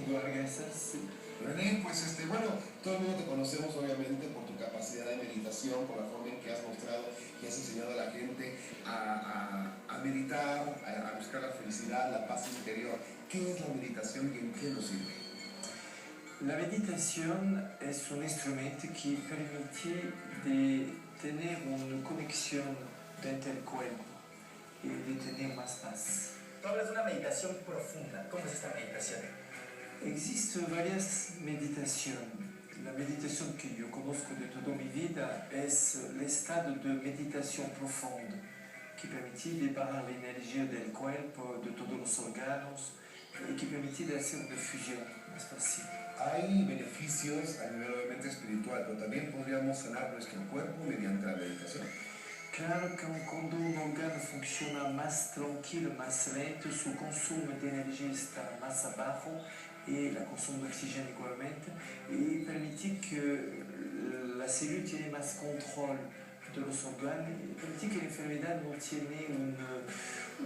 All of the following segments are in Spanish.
Gracias. René, pues bueno, todo el mundo te conocemos obviamente por tu capacidad de meditación, por la forma en que has mostrado y has enseñado a la gente a meditar, a buscar la felicidad, la paz interior. ¿Qué es la meditación y en qué nos sirve? La meditación es un instrumento que permite de tener una conexión dentro del cuerpo y de tener más paz. Tú hablas de una meditación profunda. ¿Cómo es esta meditación? Existen varias meditaciones. La meditación que yo conozco de toda mi vida es el estado de meditación profunda que permite de bajar la energía del cuerpo, de todos los órganos y que permite de hacer una fusión más fácil. Hay beneficios a nivel obviamente espiritual, pero también podríamos sanar nuestro cuerpo mediante la meditación. Claro que cuando un órgano funciona más tranquilo, más lento, su consumo de energía está más abajo y el consumo de oxígeno igualmente, y permite que la célula tiene más control de los órganos, y permite que la enfermedad no tiene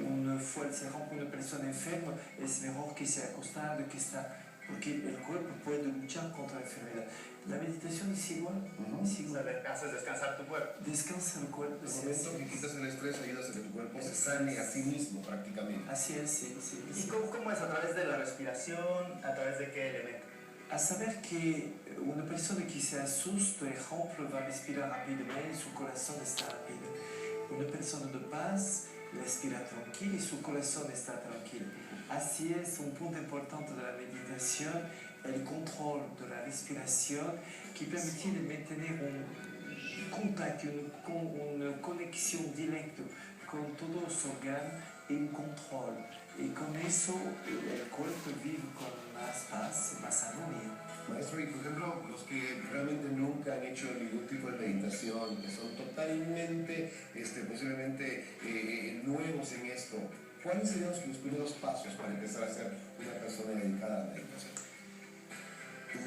una fuerza. Cuando una persona enferma es mejor que sea acostada, que está, porque el cuerpo puede luchar contra la enfermedad. La meditación es igual. Es igual. Haces descansar tu cuerpo. Descansa el cuerpo. En el momento que quitas el estrés, ayudas a que tu cuerpo se sane a sí mismo prácticamente. Así es, sí. ¿Y cómo es? ¿A través de la respiración? ¿A través de qué elemento? A saber que una persona que se asusta, por ejemplo, va a respirar rápidamente y su corazón está rápido. Una persona de paz respira tranquila y su corazón está tranquilo. Así es, un punto importante de la meditación, el control de la respiración que permite de mantener un contacto, una conexión directa con todos los órganos y un control. Y con eso el cuerpo vive con más paz y más armonía. Maestro, y por ejemplo, los que realmente nunca han hecho ningún tipo de meditación, que son totalmente, posiblemente nuevos en esto, ¿cuáles serían los primeros pasos para empezar a ser una persona dedicada a la meditación?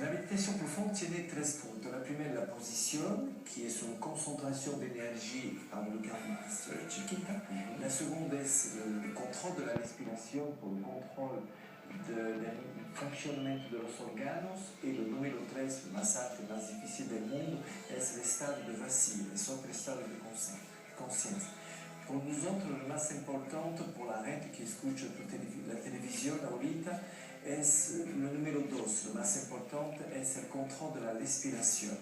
La meditación profunda tiene tres puntos. La primera, la posición, que es una concentración de energía a un lugar más chiquita. La segunda es el control de la respiración por el control del funcionamiento de los órganos. Y el número tres, más alto y más difícil del mundo, es el estado de vacío, es otro estado de conciencia. Por nosotros, lo más importante, por la gente que escucha la televisión ahorita, es el número 2, lo más importante es el control de la respiración.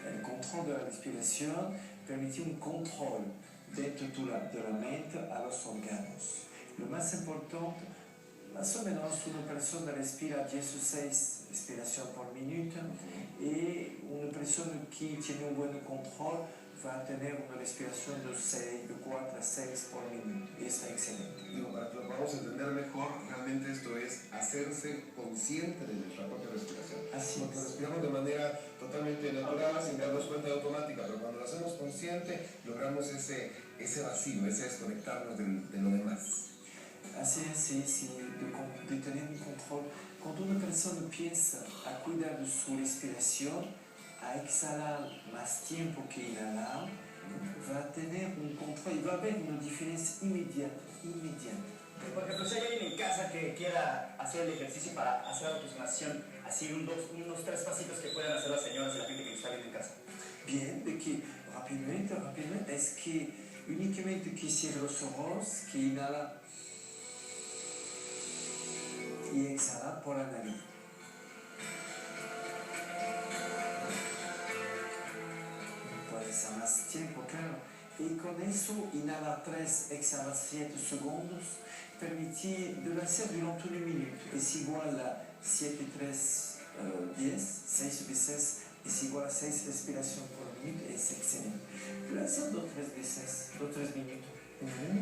El control de la respiración permite un control dentro de la mente a los órganos. Lo más importante, más o menos una persona respira 16 respiraciones por minuto y una persona que tiene un buen control va a tener una respiración de 4 a 6 por minuto y está excelente. Digo, para que lo podamos entender mejor, realmente esto es hacerse consciente de nuestra propia respiración. Así Porque es. respiramos de manera totalmente natural, sin darnos cuenta de automática, pero cuando lo hacemos consciente, logramos ese vacío, ese desconectarnos de lo demás. Así es, sí, de tener un control. Cuando una persona piensa a cuidar de su respiración, a exhalar más tiempo que inhalar, va a tener un control y va a haber una diferencia inmediata. Por ejemplo, si hay alguien en casa que quiera hacer el ejercicio para hacer autosanación, así unos 3 pasitos que puedan hacer las señoras y la gente que está viendo en casa. Bien, de que rápidamente, es que únicamente que cierre los ojos, que inhala y exhala por la nariz. Puedes a más tiempo, claro. Y con eso inhala 3, exhala 7 segundos, permite de hacer durante 1 minuto. Es igual a 7, 3, 10, 6 veces, es igual a 6 respiraciones por minuto, es excelente. Lo hacer 2 3 minutos.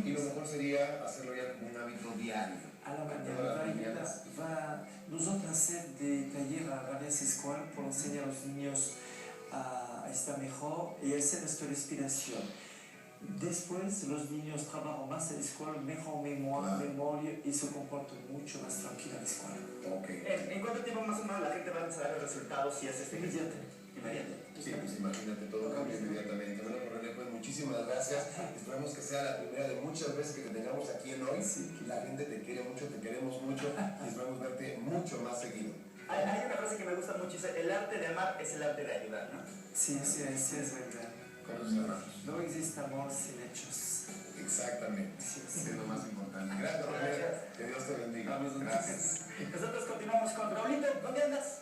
Y lo mejor sería hacerlo ya como un hábito diario. A la mañana nosotros hacer de taller a varias escuelas por enseñar a los niños a estar mejor y hacer esta respiración. Después los niños trabajan más en la escuela, mejor memoria y se comportan mucho más tranquila en la escuela. Okay. ¿En cuánto tiempo más o menos la gente va a empezar a ver resultados si hace este Inmediatamente. Sí, pues imagínate, todo cambia inmediatamente. Bueno, René, pues muchísimas gracias. Esperamos que sea la primera de muchas veces que te tengamos aquí en Hoy. Sí, que la gente te quiere mucho, te queremos mucho y esperamos verte mucho más seguido. Hay una frase que me gusta mucho, dice, el arte de amar es el arte de ayudar, ¿no? Sí, sí, sí, es verdad. Con los hermanos. No existe amor sin hechos. Exactamente. Sí, Sí, sí. es lo más importante. Gracias, René. Que Dios te bendiga. Vamos, Gracias. Nosotros continuamos con Raulito. ¿Dónde andas?